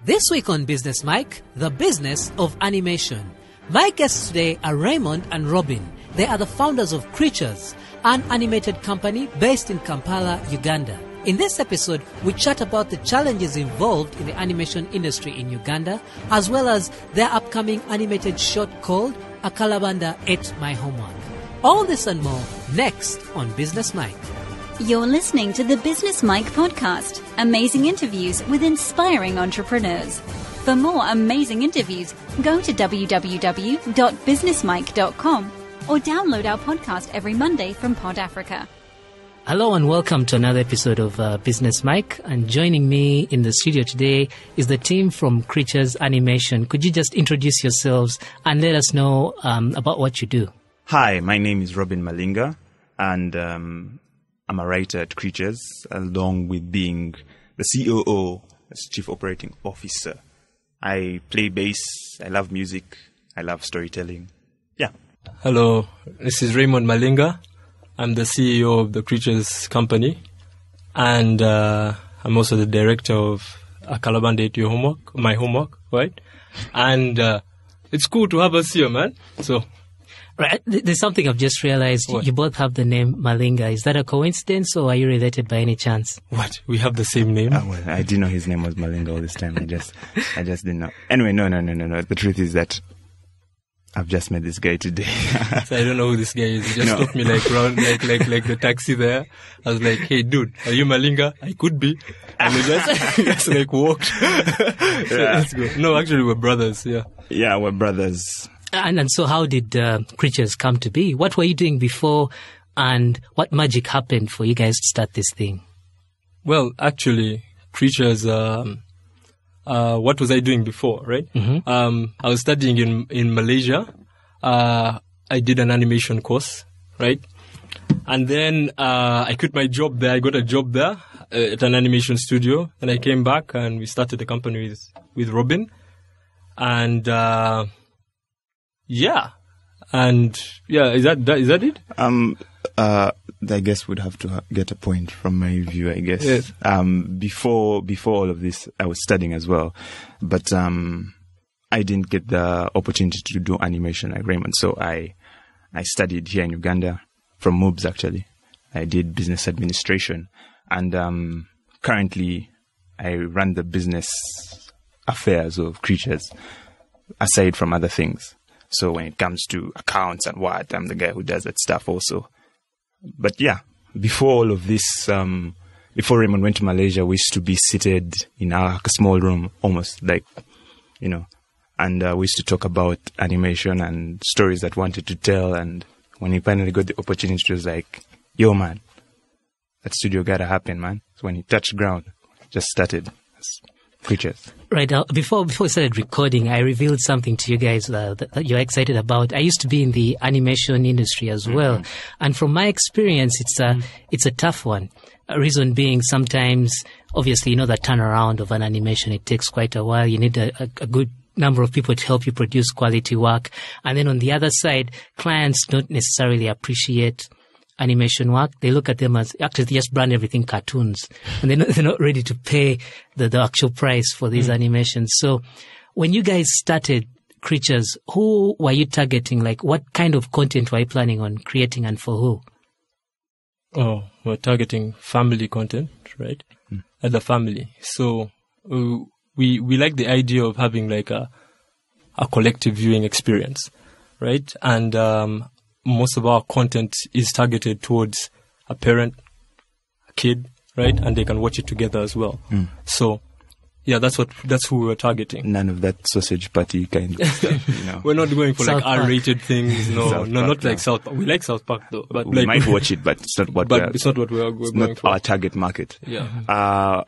This week on Business Mike, the business of animation. My guests today are Raymond and Robin. They are the founders of Creatures, an animated company based in Kampala, Uganda. In this episode, we chat about the challenges involved in the animation industry in Uganda, as well as their upcoming animated short called A Kalabanda Ate My Homework. All this and more next on Business Mike. You're listening to the Business Mike podcast, amazing interviews with inspiring entrepreneurs. For more amazing interviews, go to www.businessmike.com or download our podcast every Monday from Pod Africa. Hello and welcome to another episode of Business Mike. And joining me in the studio today is the team from Creatures Animation. Could you just introduce yourselves and let us know about what you do? Hi, my name is Robin Malinga, and I'm a writer at Creatures, along with being the COO, as Chief Operating Officer. I play bass, I love music, I love storytelling. Yeah. Hello, this is Raymonds Malinga. I'm the CEO of the Creatures company, and I'm also the director of A Kalabanda Ate My Homework, right? And it's cool to have us here, man. So. Right. There's something I've just realized. What? You both have the name Malinga. Is that a coincidence, or are you related by any chance? What? We have the same name? Well, I didn't know his name was Malinga all this time. I just didn't know. Anyway, no. The truth is that I've just met this guy today. So I don't know who this guy is. He just took me like around, like the taxi there. I was like, "Hey, dude, are you Malinga?" I could be. And he just like walked. So let's go. No, actually, we're brothers. Yeah. Yeah, we're brothers. And so how did Creatures come to be? What were you doing before, and what magic happened for you guys to start this thing? Well, actually, Creatures, what was I doing before, right? Mm-hmm. I was studying in Malaysia. I did an animation course, right? And then I quit my job there. I got a job there at an animation studio. And I came back and we started the company with Robin. And... yeah. And yeah, is that it? I guess would have to get a point from my view, I guess. Yes. Before all of this, I was studying as well, but I didn't get the opportunity to do animation like Raymond. So I studied here in Uganda from MUBS actually. I did business administration, and currently I run the business affairs of Creatures, aside from other things. So when it comes to accounts and what, I'm the guy who does that stuff also. But yeah, before all of this, before Raymond went to Malaysia, we used to be seated in a small room, almost like, and we used to talk about animation and stories that wanted to tell. And when he finally got the opportunity, it was like, yo, man, that studio gotta happen, man. So when he touched ground, just started Creatures. Right now, before we started recording, I revealed something to you guys that you're excited about. I used to be in the animation industry as well, and from my experience, it's a tough one. A reason being, sometimes, obviously, the turnaround of an animation, it takes quite a while. You need a good number of people to help you produce quality work, and then on the other side, clients don't necessarily appreciate animation work. They look at them as actually they just brand everything cartoons, and they're not ready to pay the actual price for these animations. So when you guys started Creatures, who were you targeting? Like, what kind of content were you planning on creating, and for who? Oh, we're targeting family content, right? At the family. So we like the idea of having like a collective viewing experience, right? And most of our content is targeted towards a parent, a kid, right? And they can watch it together as well. So, yeah, that's who we're targeting. None of that sausage party kind of stuff, We're not going for like R-rated things. No, South no, Park, not like South Park. We like South Park though, but we might watch it, but it's not what it's not what we're going for. Our target market. Yeah.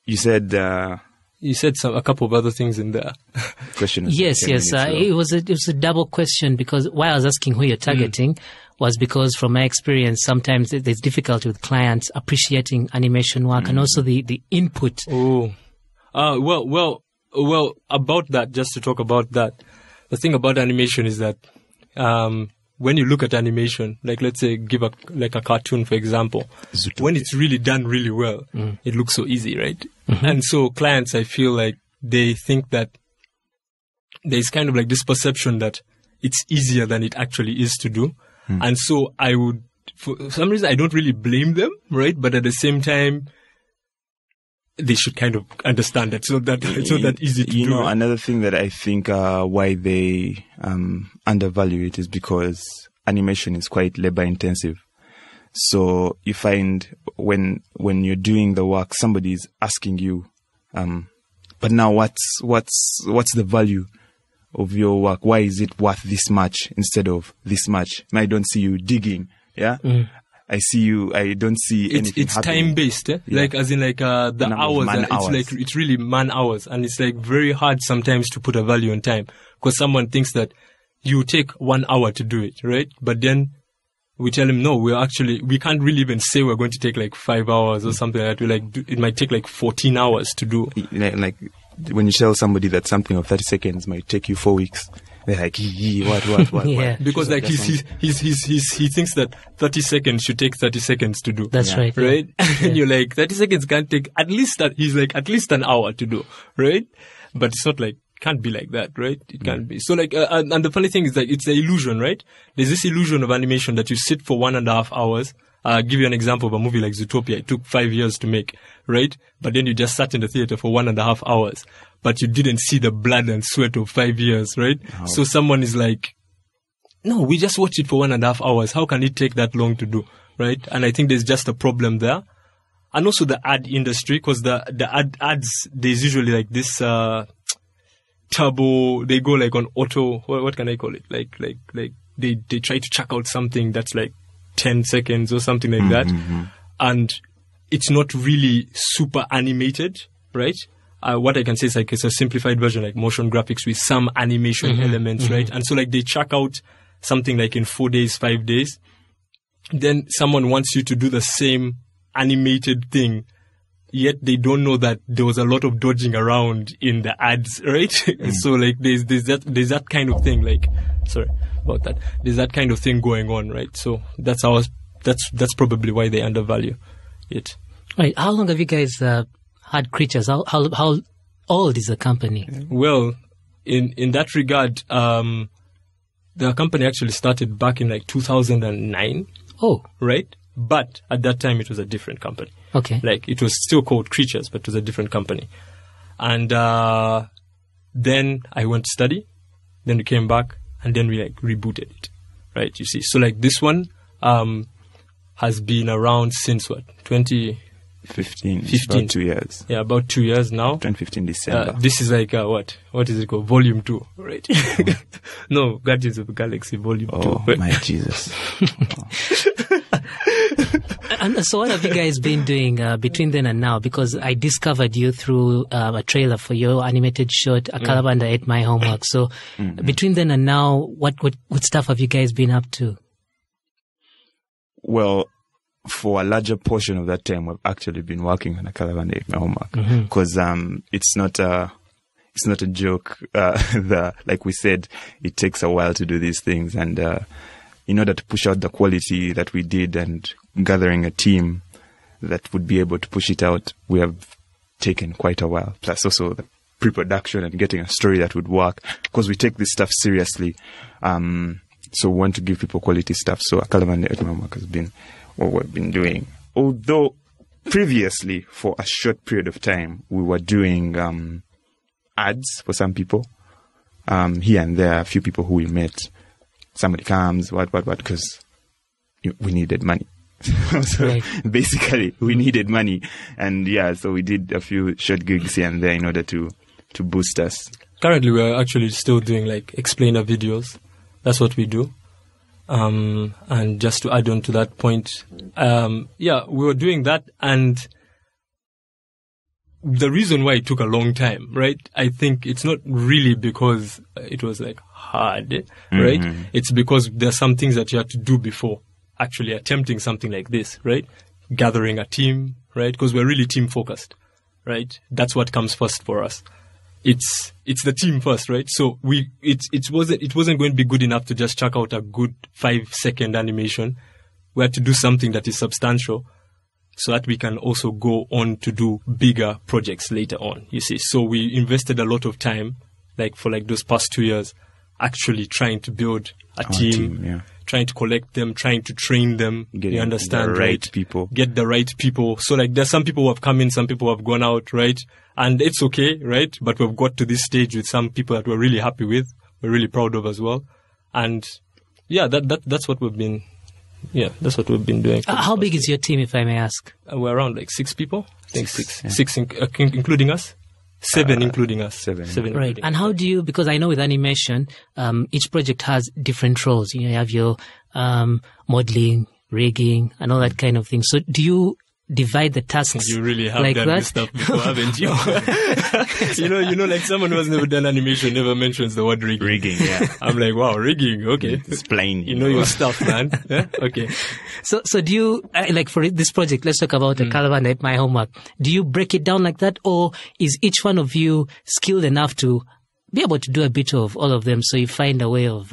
You said. You said a couple of other things in there. Question. Yes. It was a double question, because why I was asking who you're targeting was because from my experience, sometimes there's difficulty with clients appreciating animation work and also the input. Oh, well, about that, just to talk about that, the thing about animation is that when you look at animation, like let's say give a cartoon, for example, when it's really done really well, it looks so easy, right? And so clients, I feel like they think that there's kind of like this perception that it's easier than it actually is to do. And so I would, for some reason, I don't really blame them, right? But at the same time, they should kind of understand that it's not that easy to do. You know, another thing that I think why they undervalue it is because animation is quite labor intensive. So you find when you're doing the work, somebody is asking you, but now what's the value of your work? Why is it worth this much instead of this much? I don't see you digging. Yeah. I see you. I don't see anything. It's time based, eh? Yeah. Like as in like the hours. It's like it's really man hours, and it's like very hard sometimes to put a value on time because someone thinks that you take 1 hour to do it, right? But then we tell him no. We can't really even say we're going to take like 5 hours or something like that. It might take like 14 hours to do. Like when you tell somebody that something of 30 seconds might take you 4 weeks. They're like, what? Yeah. Because like he thinks that 30 seconds should take 30 seconds to do. That's right. Right? And you're like, 30 seconds can't take at least an hour to do. Right? But it's not like, can't be like that, right? It can't be. So like, and the funny thing is that it's the illusion, right? There's this illusion of animation that you sit for 1.5 hours. I'll give you an example of a movie like Zootopia. It took 5 years to make, right? But then you just sat in the theater for 1.5 hours. But you didn't see the blood and sweat of 5 years, right? Oh. So someone is like, no, we just watched it for 1.5 hours. How can it take that long to do, right? And I think there's just a problem there. And also the ad industry, because the ads, there's usually like this turbo, they go like on auto, what can I call it? Like they try to chuck out something that's like 10 seconds or something like that. And it's not really super animated, right? What I can say is like it's a simplified version, like motion graphics with some animation elements, right? And so like they chuck out something like in 4 days, 5 days. Then someone wants you to do the same animated thing, yet they don't know that there was a lot of dodging around in the ads, right? So like there's that kind of thing, like, sorry about that. There's that kind of thing going on, right? So that's probably why they undervalue it. Right. How long have you guys had Creatures? How old is the company? Well, in that regard, the company actually started back in like 2009. Oh. Right? But at that time, it was a different company. Okay. Like, it was still called Creatures, but it was a different company. And then I went to study. Then we came back, and then we like rebooted it. Right? You see. So like this one has been around since what? 2015. About 2 years. Yeah, about 2 years now. 2015 December. This is like what is it called? Volume 2, right? No, Guardians of the Galaxy Volume 2. Oh my Jesus! And so what have you guys been doing between then and now? Because I discovered you through a trailer for your animated short, Kalabanda Ate My Homework. So between then and now, what stuff have you guys been up to? Well, for a larger portion of that time, we've actually been working on a Kalabanda Ate My Homework because it's not a joke. Like we said, it takes a while to do these things, and in order to push out the quality that we did and gathering a team that would be able to push it out, we have taken quite a while. Plus also the pre-production and getting a story that would work, because we take this stuff seriously. So we want to give people quality stuff. So Kalabanda Ate My Homework has been what we've been doing. Although previously, for a short period of time, we were doing ads for some people. Here and there, a few people who we met. Somebody comes, what, because we needed money. So right. Basically, we needed money. And yeah, so we did a few short gigs here and there in order to boost us. Currently, we're actually still doing like explainer videos. That's what we do. And just to add on to that point, we were doing that, and the reason why it took a long time, right? I think it's not really because it was like hard, right? It's because there's some things that you have to do before actually attempting something like this, right? Gathering a team, right? Because we're really team focused, right? That's what comes first for us. it's the team first, right? So it wasn't going to be good enough to just chuck out a good 5-second animation. We had to do something that is substantial, so that we can also go on to do bigger projects later on, you see. So we invested a lot of time, for those past 2 years, actually trying to build a team, trying to collect them, trying to train them, you understand, the right people. Get the right people. So there's some people who have come in, some people who have gone out, right? And it's okay, right? But we've got to this stage with some people that we're really happy with, we're really proud of as well. And that's what we've been... Yeah, that's what we've been doing. How big is your team, if I may ask? We're around 6 people. I think six including us. 7 including us. 7 right. And how do you, because I know with animation, each project has different roles. You have your modeling, rigging, and all that kind of thing. So do you divide the tasks? You really have like done that? This stuff before, haven't you? Someone who has never done animation never mentions the word rigging. Rigging, yeah. I'm like, wow, rigging, okay. It's plain. You know your stuff, man. Yeah? Okay. So do you, for this project, let's talk about the Kalabanda at My Homework. Do you break it down like that, or is each one of you skilled enough to be able to do a bit of all of them, so you find a way of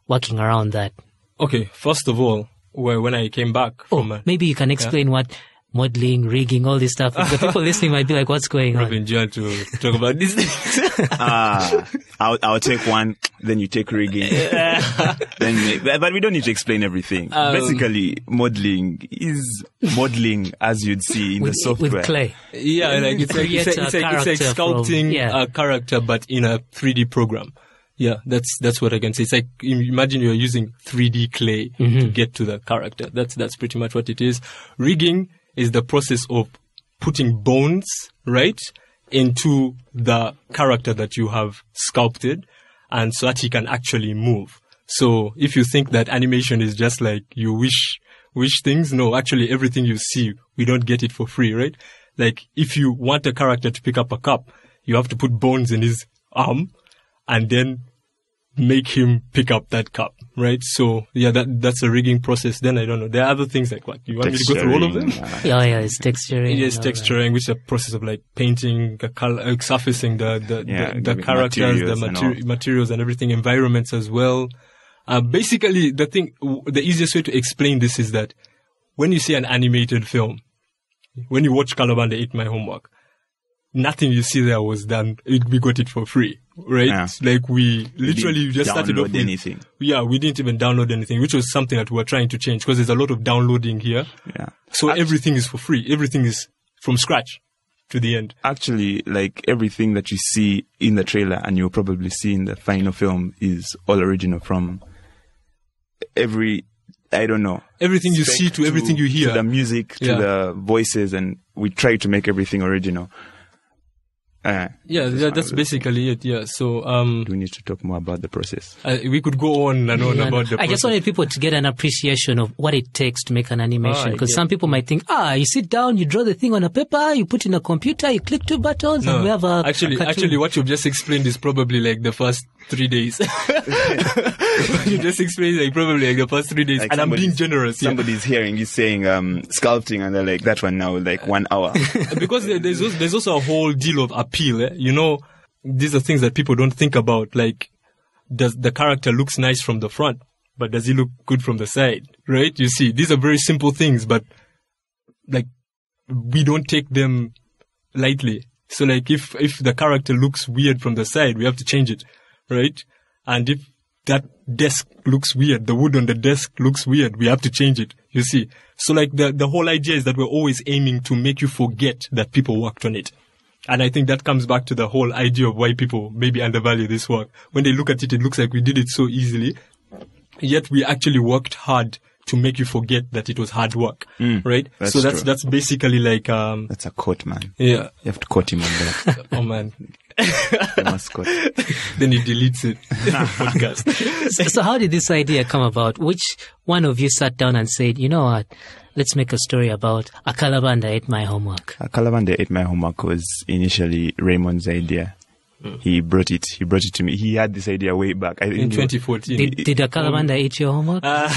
working around that? Okay, first of all, when I came back from... maybe you can explain what modeling, rigging, all this stuff. The people listening might be like, what's going on? I've enjoyed to talk about these things. I'll take one, then you take rigging. But we don't need to explain everything. Basically, modeling is modeling as you'd see in the software. With clay. Yeah, it's like sculpting a character, but in a 3D program. Yeah, that's what I can say. It's like, imagine you're using 3D clay to get to the character. That's pretty much what it is. Rigging is the process of putting bones, right, into the character that you have sculpted, and so that he can actually move. So if you think that animation is just like you wish things, no, actually everything you see, we don't get it for free, right? Like if you want a character to pick up a cup, you have to put bones in his arm and then make him pick up that cup, right? So yeah, that's a rigging process. Then I don't know. There are other things like what? You want me to go through all of them? It's texturing. Yes, texturing, which is a process of like painting, surfacing the characters, materials and everything, environments as well. Basically, the easiest way to explain this is that when you see an animated film, when you watch Kalabanda Eat My Homework, nothing you see there was done. We got it for free, right? Yeah. Like we literally just started off with anything. Yeah, we didn't even download anything, which was something that we were trying to change because there's a lot of downloading here. Yeah. So everything is for free. Everything is from scratch to the end. Actually, like everything that you see in the trailer and you'll probably see in the final film is all original from I don't know. Everything you see to everything you hear. To the music, to the voices, and we try to make everything original. That's basically it. Yeah. So, do we need to talk more about the process? We could go on and on about the process. I just wanted people to get an appreciation of what it takes to make an animation. Because some people might think, you sit down, you draw the thing on a paper, you put in a computer, you click 2 buttons, and we have a Actually, what you've just explained is probably like the first 3 days. You just explained like probably like the first 3 days. Like, and I'm being generous. Somebody's hearing you saying sculpting, and they're like, that one now, like 1 hour. Because there's also a whole deal of appeal. You know, these are things that people don't think about. Like, does the character looks nice from the front, but does he look good from the side? Right? You see, these are very simple things, but like we don't take them lightly. So like if the character looks weird from the side, we have to change it, right? And if that desk looks weird, the wood on the desk looks weird, we have to change it, you see. So like the whole idea is that we're always aiming to make you forget that people worked on it. And I think that comes back to the whole idea of why people maybe undervalue this work. When they look at it, it looks like we did it so easily, yet we actually worked hard to make you forget that it was hard work, right? That's basically like that's a quote, man. Yeah, you have to quote him on that. Oh man, you must quote. Then he deletes it. Podcast. So how did this idea come about? Which one of you sat down and said, you know what? Let's make a story about a Kalabanda Ate My Homework. A Kalabanda Ate My Homework was initially Raymonds' idea. He brought it to me. He had this idea way back. In 2014. Did a Kalabanda eat your homework? I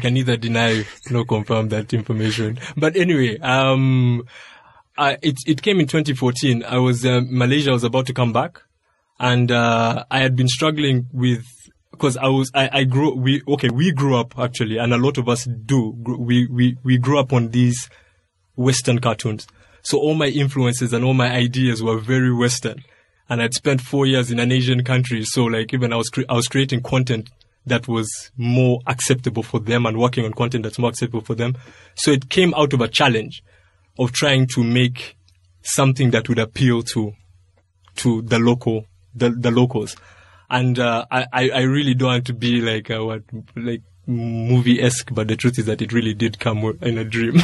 can neither deny nor confirm that information. But anyway, it came in 2014. I was Malaysia. I was about to come back, and I had been struggling with, because we grew up actually, and a lot of us do. We grew up on these Western cartoons. So all my influences and all my ideas were very Western. And I'd spent 4 years in an Asian country. So like even I was creating content that was more acceptable for them and working on content that's more acceptable for them. So it came out of a challenge of trying to make something that would appeal to the locals. And I really don't want to be like movie-esque, but the truth is that it really did come in a dream.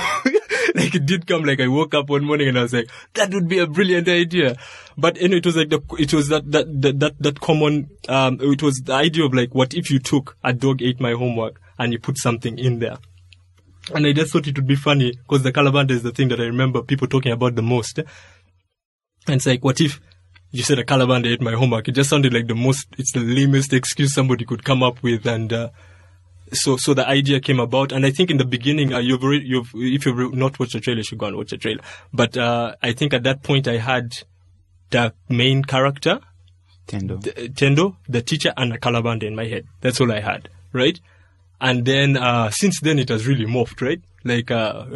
Like it did come, like I woke up one morning and I was like, that would be a brilliant idea. But anyway, it was like that common, it was the idea of like, what if you took a dog ate my homework and you put something in there? And I just thought it would be funny because the Kalabanda is the thing that I remember people talking about the most. And it's like, what if you said a Kalabanda ate my homework? It just sounded like it's the lamest excuse somebody could come up with. And, So the idea came about, and I think in the beginning, if you've not watched the trailer, you should go and watch the trailer. But I think at that point, I had the main character, Tendo, the teacher, and a Kalabanda in my head. That's all I had, right? And then since then, it has really morphed, right? Like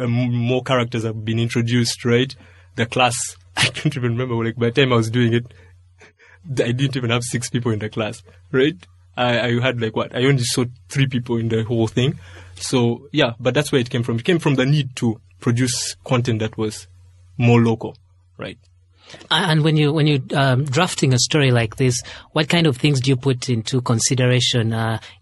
more characters have been introduced, right? The class, I don't even remember. Like by the time I was doing it, I didn't even have 6 people in the class, right? I had like I only saw 3 people in the whole thing. So yeah, but that's where it came from. It came from the need to produce content that was more local, right? And when you drafting a story like this, what kind of things do you put into consideration?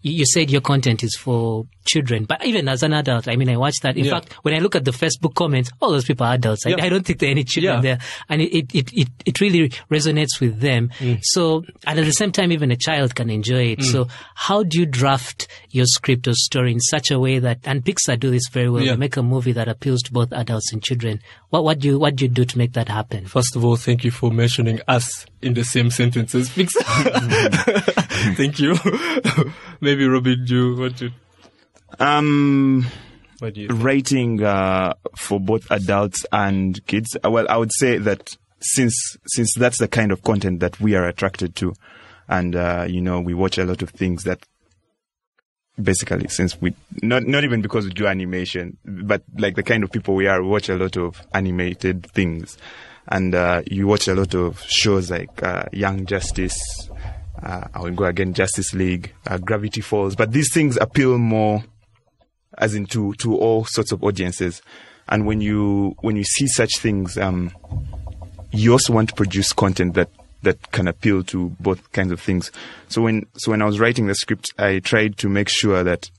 You said your content is for children, but even as an adult, I mean, I watched that. In fact, when I look at the Facebook comments, all those people are adults. I don't think there are any children there, and it really resonates with them. So, and at the same time, even a child can enjoy it. So, how do you draft your script or story in such a way that, and Pixar do this very well, they make a movie that appeals to both adults and children. What do you do to make that happen? First of all, thank you for mentioning us in the same sentence as Pixar. Thank you. Maybe Robin, do you want to? What do you think? Writing for both adults and kids. Well, I would say that since that's the kind of content that we are attracted to, and we watch a lot of things that basically, since we not even because we do animation, but like the kind of people we are, we watch a lot of animated things. And you watch a lot of shows like Young Justice, I will go again, Justice League, Gravity Falls. But these things appeal more, as in to all sorts of audiences. And when you see such things, you also want to produce content that can appeal to both kinds of things. So when I was writing the script, I tried to make sure that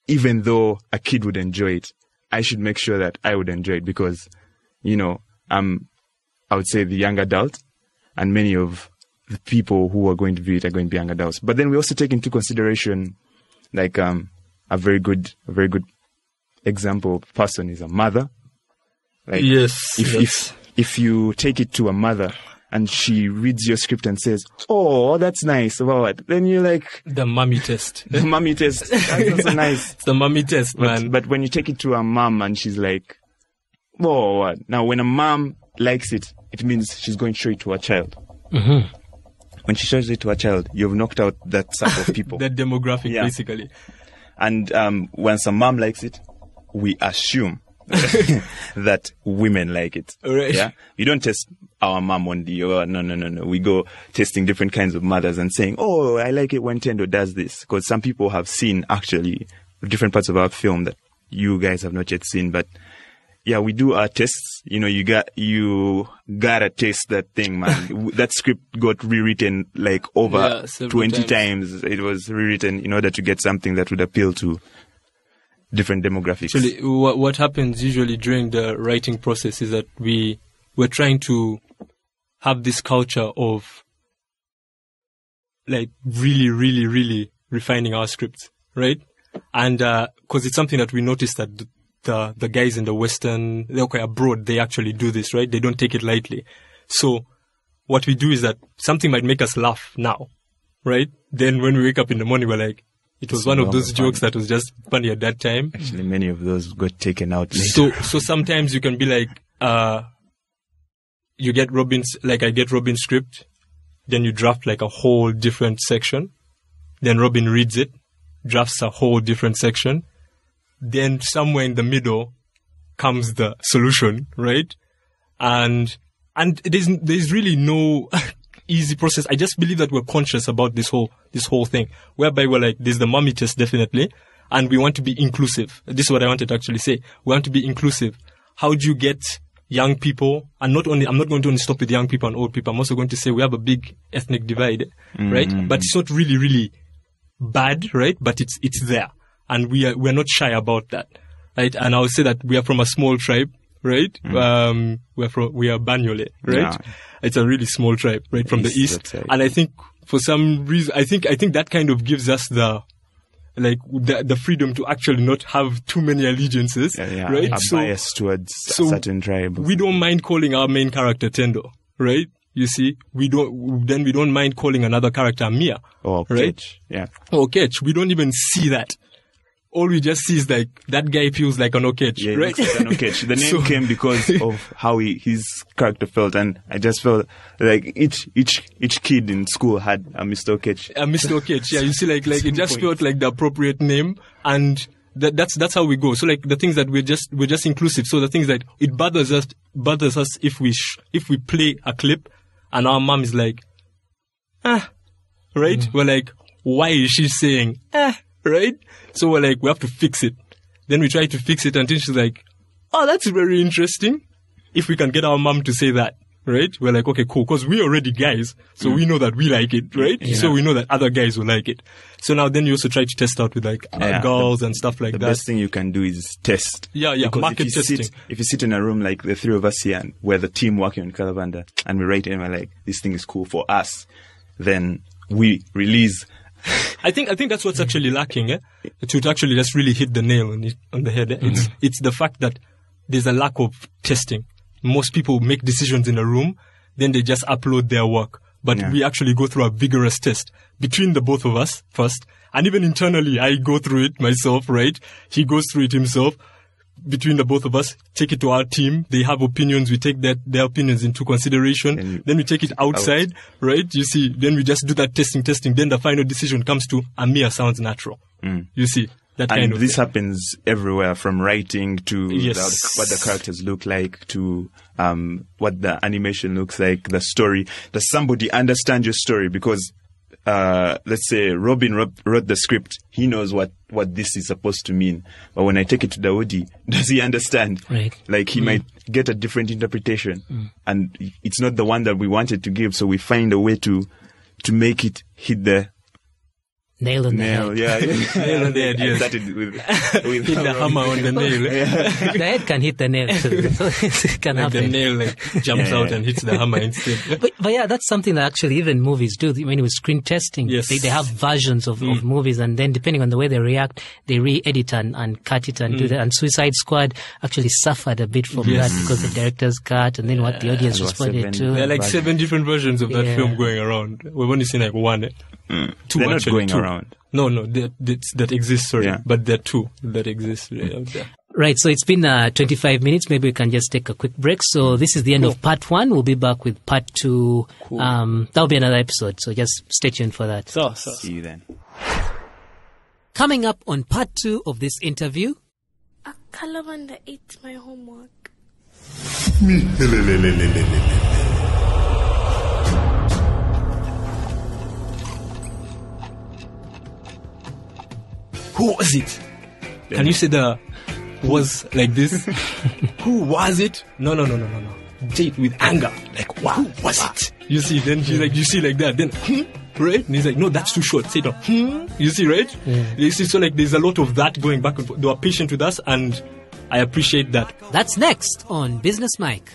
even though a kid would enjoy it, I should make sure that I would enjoy it because, I would say the young adult, and many of the people who are going to view it are going to be young adults. But then we also take into consideration, like a very good example person is a mother. Like, if you take it to a mother and she reads your script and says, "Oh, that's nice," what? Then you're like, the mommy test. The mommy test. That's also nice. It's the mommy test, man. But when you take it to a mom and she's like, "Oh, what?" Now, when a mom likes it, it means she's going to show it to her child. Mm-hmm. When she shows it to her child, you've knocked out that set of people. That demographic, basically. And once a mom likes it, we assume that women like it. Right. Yeah, you don't test our mom on the. Oh, no. We go testing different kinds of mothers and saying, "Oh, I like it when Tendo does this," because some people have seen actually different parts of our film that you guys have not yet seen, but. Yeah, we do our tests. You gotta taste that thing, man. That script got rewritten like over 20 times. It was rewritten in order to get something that would appeal to different demographics. Actually, what happens usually during the writing process is that we're trying to have this culture of like really, really, really refining our scripts, right? And because it's something that we noticed that the guys in the Western, abroad, they actually do this, right? They don't take it lightly. So what we do is that something might make us laugh now, right? Then when we wake up in the morning, we're like, it was one of those jokes that was just funny at that time. Actually, many of those got taken out later. So sometimes you can be like, you get I get Robin's script, then you draft like a whole different section, then Robin reads it, drafts a whole different section, then somewhere in the middle comes the solution, right? And there's really no easy process. I just believe that we're conscious about this whole thing, whereby we're like, there's the mommy test definitely, and we want to be inclusive. This is what I wanted to actually say. We want to be inclusive. How do you get young people, and I'm not going to only stop with young people and old people. I'm also going to say we have a big ethnic divide, right? But it's not really, really bad, right? But it's there, and we're not shy about that, right? And I would say that we are from a small tribe, right? We are Banyole, right? Yeah. It's a really small tribe, right, from the east. Right. And I think for some reason, I think that kind of gives us the freedom to actually not have too many allegiances, right? A bias towards a certain tribe. We don't mind calling our main character Tendo, right? You see, we don't mind calling another character Mia, right? Ketch, or Ketch. We don't even see that. All we just see is like that guy feels like an Oketch, right? Like an Oketch. The name came because of how his character felt, and I just felt like each kid in school had a Mr. Oketch. A Mr. Oketch, yeah. You see, like it just felt like the appropriate name, and that's how we go. So like the things that we're just inclusive. So the things that it bothers us if we play a clip, and our mom is like, right? We're like, why is she saying right? So we're like, we have to fix it. Then we try to fix it until she's like, oh, that's very interesting. If we can get our mom to say that, right? We're like, okay, cool. Because we're already guys. So we know that we like it, right? Yeah. So we know that other guys will like it. So now then you also try to test out with like girls and stuff like that. The best thing you can do is test. Yeah. Because market testing. If you sit in a room like the three of us here, and we're the team working on Kalabanda, and we write it and we're like, this thing is cool for us, then we release. I think that's what's actually lacking, to actually just really hit the nail on the head. It's the fact that there's a lack of testing. Most people make decisions in a room, then they just upload their work. But we actually go through a vigorous test between the both of us first. And even internally, I go through it myself, right? He goes through it himself. Between the both of us, take it to our team. They have opinions. We take their opinions into consideration. Then we take it outside, right? You see, then we just do that testing. Then the final decision comes to Amir sounds natural. You see, that kind of this thing. happens everywhere, from writing to what the characters look like to what the animation looks like, the story. Does somebody understand your story? Because let's say Robin wrote the script. He knows what this is supposed to mean. But when I take it to Dawoodi, does he understand? Right. Like he might get a different interpretation. And it's not the one that we wanted to give. So we find a way to make it hit the nail on the head. Yeah. Nail on the head, yes. I started with hit the hammer on the nail. The head can hit the nail too. It can happen. The nail jumps out and hits the hammer instead. But yeah, that's something that actually even movies do. When with screen testing, they have versions of movies, and then depending on the way they react, they re-edit and cut it and do that. And Suicide Squad actually suffered a bit from that because the director's cut and then what the audience responded to. There are like 7 different versions of that film going around. We've only seen like 1. 2 They're actually. Not going around. No, that exists, sorry. Yeah. But there are 2 that exist out there. Right, so it's been 25 minutes. Maybe we can just take a quick break. So this is the end of part 1. We'll be back with part 2. Cool. That'll be another episode, so just stay tuned for that. So. See you then. Coming up on part 2 of this interview. Kalabanda ate my homework. Who was it? Can you say the was like this? Who was it? No. Date with anger. Like, wow, who was it? You see, then she's like, you see like that. Then, right? And he's like, no, that's too short. Say it on, You see, right? Yeah. You see, so like there's a lot of that going back and forth. They are patient with us, and I appreciate that. That's next on Business Mike.